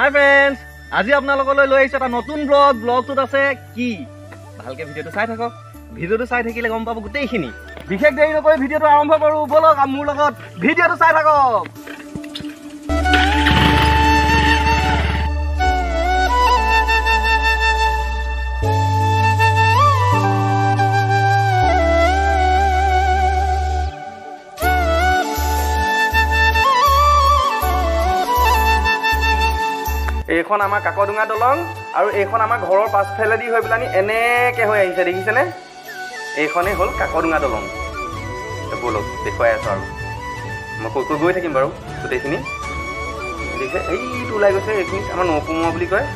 হাই friends, আজি আপোনালোকলৈ লৈ আহিছোঁ এটা নতুন ব্লগটোত আছে কি ভালকৈ ভিডিঅ'টো চাই থাকক। ভিডিঅ'টো চাই থাকিলে গম পাব গোটেইখিনি। বিশেষ দেৰি নকৰি ভিডিঅ'টো আৰম্ভ কৰোঁ, ব'লক মোৰ লগত ভিডিঅ'টো চাই থাকক। এইখন আমাৰ কাকডোঙা দলং আৰু এইখন আমাৰ ঘৰৰ পাছফালেদি হৈ পেলানি এনেকৈ হৈ আহিছে, দেখিছেনে? এইখনেই হ'ল কাকডোঙা দলং। ব'লক দেখুৱাই আছোঁ আৰু মই কৈ কৈ গৈ থাকিম বাৰু গোটেইখিনি। দেখিছে এইটো ওলাই গৈছে, এইখিনি আমাৰ নৌকুমোৱা বুলি কয়।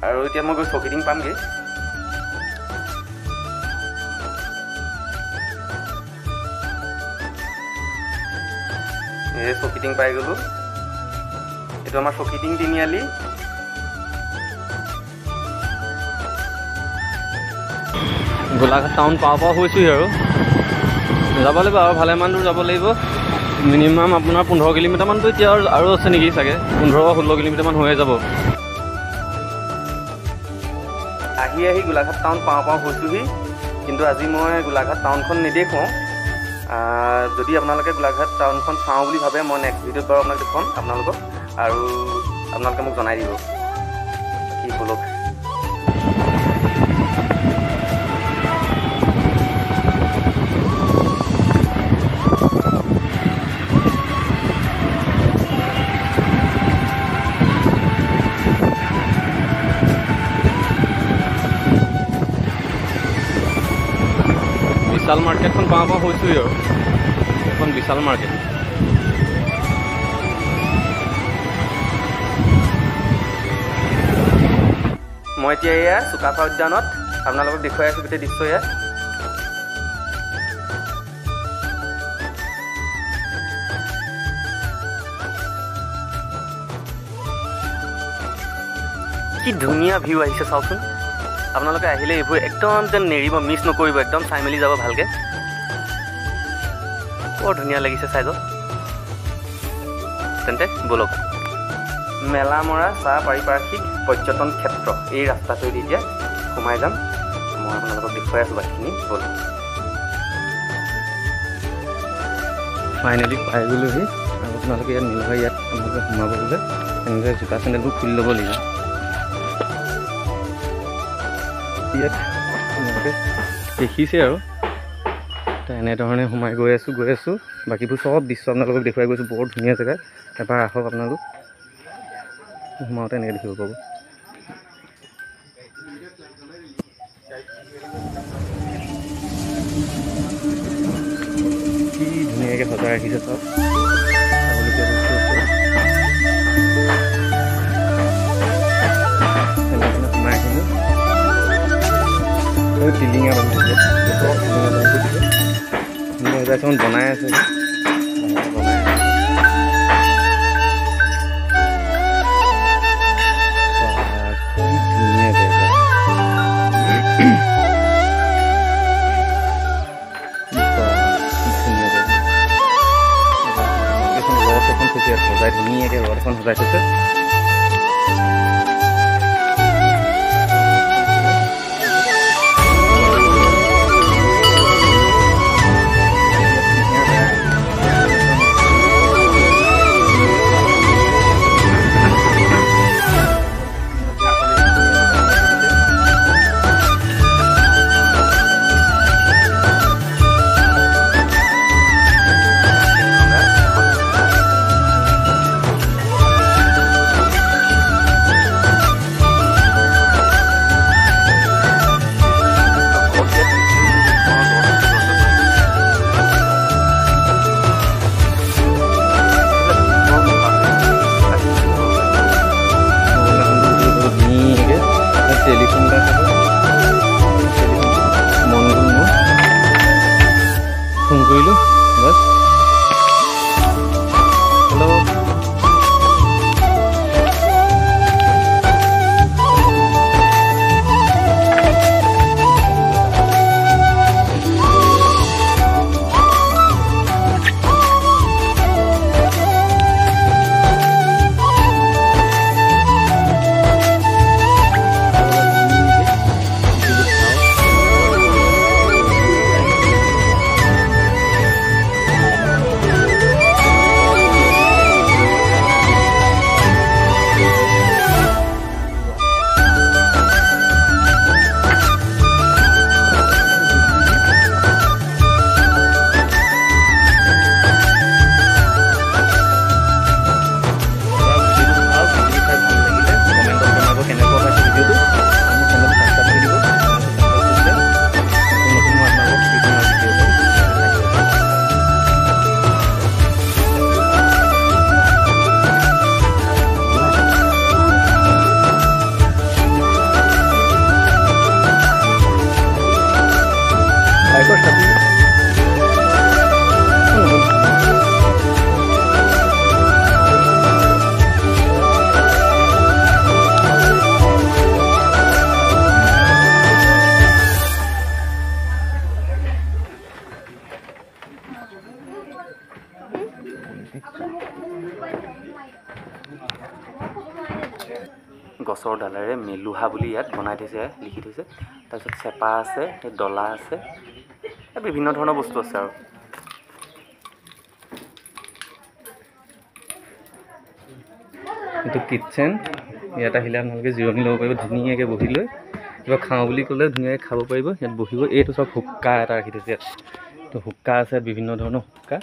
আৰু এতিয়া মই গৈ চকিটিং পামগৈ। এই চকিটিং পাই গ'লোঁ। এইটো আমাৰ চকিটিং তিনিআলি। গোলাঘাট টাউন পাওঁ হৈছোঁহি আৰু যাব লাগিব আৰু ভালেমান দূৰ যাব লাগিব। মিনিমাম আপোনাৰ 15 কিলোমিটাৰমানতো এতিয়া আৰু আছে নেকি চাগে, 15-16 কিলোমিটাৰমান হৈয়ে যাব। আহি গোলাঘাট টাউন পাওঁ হৈছোঁহি, কিন্তু আজি মই গোলাঘাট টাউনখন নেদেখুৱাওঁ। যদি আপোনালোকে গোলাঘাট টাউনখন চাওঁ বুলি ভাবে, মই নেক্সট ভিডিঅ'ত বাৰু আপোনাক দেখুৱাম আপোনালোকক, আৰু আপোনালোকে মোক জনাই দিব কি ব'লক। বিশাল মাৰ্কেটখন পাওঁ হৈছোঁহি আৰু এখন বিশাল মাৰ্কেট। মই এতিয়া এয়া চুকাফা উদ্যানত আপোনালোকক দেখুৱাই আছোঁ গোটেই দৃশ্য। এয়া কি ধুনীয়া ভিউ আহিছে চাওকচোন। আপোনালোকে আহিলে এইবোৰ একদম যেন নেৰিব, মিছ নকৰিব, একদম চাই মেলি যাব ভালকৈ। বৰ ধুনীয়া লাগিছে চাই যাওক। তেন্তে ব'লক, মেলামৰা চাহ পাৰিপাৰ্শ্বিক পৰ্যটন ক্ষেত্ৰ এই ৰাস্তাটোৱেদি এতিয়া সোমাই যাম। মই আপোনালোকক দেখুৱাই আছোঁ বাকীখিনি। ব'লক, ফাইনেলি পাই গ'লোহি। আৰু আপোনালোকে ইয়াত মিলভাই ইয়াত আপোনালোকে সোমাব গ'লে এনেকৈ জোতা চেণ্ডেলবোৰ খুলি ল'ব লাগিব। ইয়াত আপোনালোকে দেখিছে আৰু এনেধৰণে সোমাই গৈ আছোঁ। বাকীবোৰ চব দৃশ্য আপোনালোকক দেখুৱাই গৈছোঁ। বৰ ধুনীয়া জেগা, এবাৰ আহক আপোনালোক। সোমাওঁতে এনেকৈ দেখিব পাব। কি ধুনীয়াকৈ সজাই ৰাখিছে চব। সোমাই আহিলোঁ। টিলিঙা বনাই আছে। সজাই ধুনীয়াকৈ ৰদ এখন সজাই থৈছে। ফোন কৰিলোঁ বছ। হেল্ল', গছৰ ডালেৰে মেলুহা বুলি ইয়াত বনাই থৈছে, লিখি থৈছে। তাৰপিছত চেপা আছে, ডলা আছে, বিভিন্ন ধৰণৰ বস্তু আছে আৰু। এইটো কিটচেন। ইয়াত আহিলে আপোনালোকে জিৰণি ল'ব পাৰিব, ধুনীয়াকৈ বহি লৈ কিবা খাওঁ বুলি ক'লে ধুনীয়াকৈ খাব পাৰিব। ইয়াত বহিব। এইটো চব হুক্কা এটা ৰাখি থৈছে ইয়াত। তো হুক্কা আছে, বিভিন্ন ধৰণৰ হুক্কা।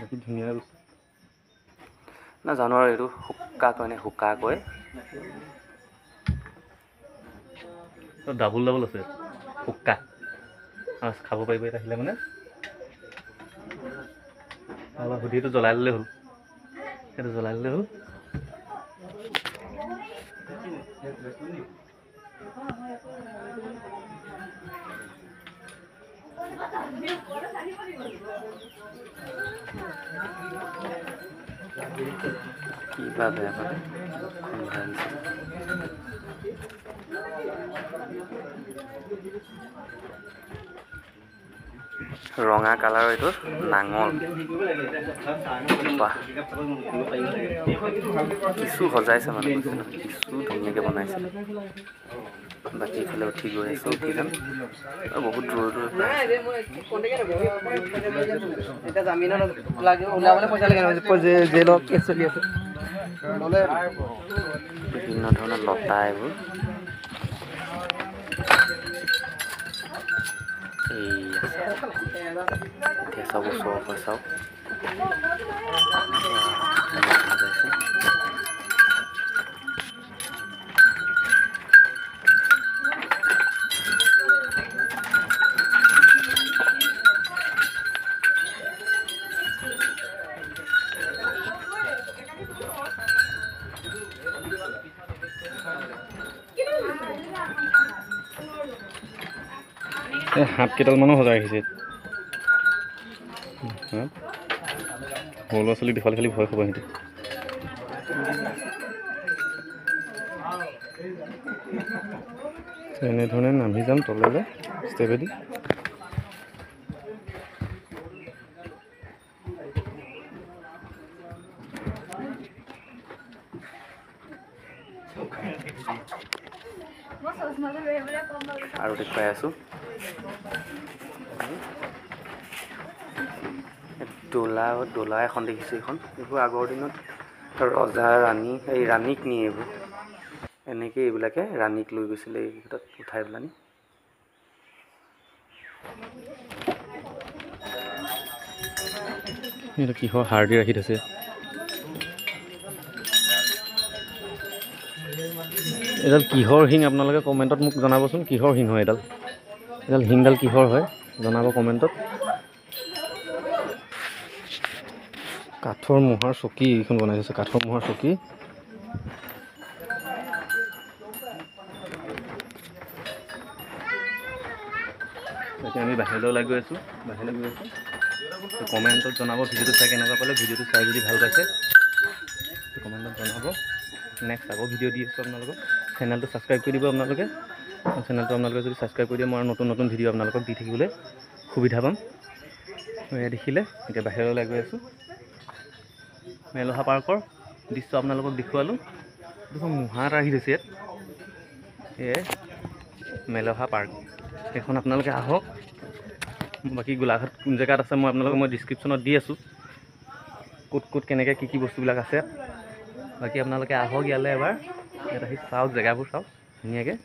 বাকী ধুনীয়া নাজানো আৰু এইটো হুক্কা কয় নে হুক্কা কয়। ডাবুল আছে হুক্কা, খাব পাৰিব ইয়াত আহিলে মানে। তাৰপৰা সুধিটো জ্বলাই ল'লে হ'ল, সেইটো জ্বলাই ল'লে হ'ল। কিবা বেয়া পালে ৰঙা কালাৰৰ এইটো নাঙল। কিছু সজাইছে মানে, কিছু ধুনীয়াকৈ বনাইছে। বাকী ইফালে উঠি গৈ আছোঁ, উঠি যাম আৰু বহুত দূৰ দূৰ বিভিন্ন ধৰণৰ লতা এইবোৰ। এতিয়া চাব ওচৰৰ পৰা চাওক। হাত কেইডালমানো সজাই ৰাখিছে। সৰু ল'ৰা ছোৱালীক দেখালে খালি ভয় খাব সিহঁতে। এনেধৰণে নামি যাম তললৈ ষ্টেপেদি। আৰু দেখুৱাই আছোঁ ডোলা এখন দেখিছোঁ। এইখন এইবোৰ আগৰ দিনত ৰজা ৰাণী, এই ৰাণীক নিয়ে এইবোৰ। এনেকৈ এইবিলাকে ৰাণীক লৈ গৈছিলে এই ক্ষেত্ৰত উঠাই পেলানি। এইটো কিহৰ সাৰ দি ৰাখি থৈছে। এডাল কিহৰ শিং আপোনালোকে কমেণ্টত মোক জনাবচোন, কিহৰ শিং হয় এডাল শিংডাল কিহৰ হয় জনাব কমেণ্টত। কাঠৰ মূহাৰ চকী এইখন বনাই থৈছে, কাঠৰ মূহাৰ চকী। এতিয়া আমি বাহিৰলৈ ওলাই গৈ আছোঁ, কমেণ্টত জনাব ভিডিঅ'টো চাই কেনেকুৱা পালে। ভিডিঅ'টো চাই যদি ভাল পাইছে কমেণ্টত জনাব। নেক্সট আকৌ ভিডিঅ' দি আছোঁ আপোনালোকক। চেনেলটো ছাবস্ক্ৰাইব কৰি দিব আপোনালোকে। চেনেলটো আপোনালোকে যদি ছাবস্ক্ৰাইব কৰি দিয়ে মই নতুন নতুন ভিডিঅ' আপোনালোকক দি থাকিবলৈ সুবিধা পাম। এয়া দেখিলে এতিয়া বাহিৰলৈ ওলাই গৈ আছোঁ। মেলহা পাৰ্কৰ দৃশ্য আপোনালোকক দেখুৱালোঁ। দেখোন মূহা এটা আহি থৈছে ইয়াত। এয়াই মেলহা পাৰ্ক। এইখন আপোনালোকে আহক। বাকী গোলাঘাট কোন জেগাত আছে মই আপোনালোকক ডিছক্ৰিপশ্যনত দি আছোঁ, ক'ত কেনেকৈ কি বস্তুবিলাক আছে। বাকী আপোনালোকে আহক ইয়ালৈ এবাৰ, ইয়াত আহি চাওক, জেগাবোৰ চাওক ধুনীয়াকৈ।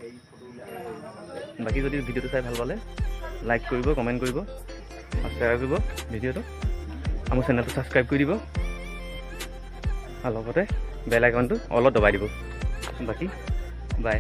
বাকী যদি ভিডিঅ'টো চাই ভাল পালে লাইক কৰিব, কমেণ্ট কৰিব, শ্বেয়াৰ কৰিব ভিডিঅ'টো। মোৰ চেনেলটো ছাবস্ক্ৰাইব কৰি দিব আৰু লগতে বেল আইকনটো অলপ দবাই দিব। বাকী বাই।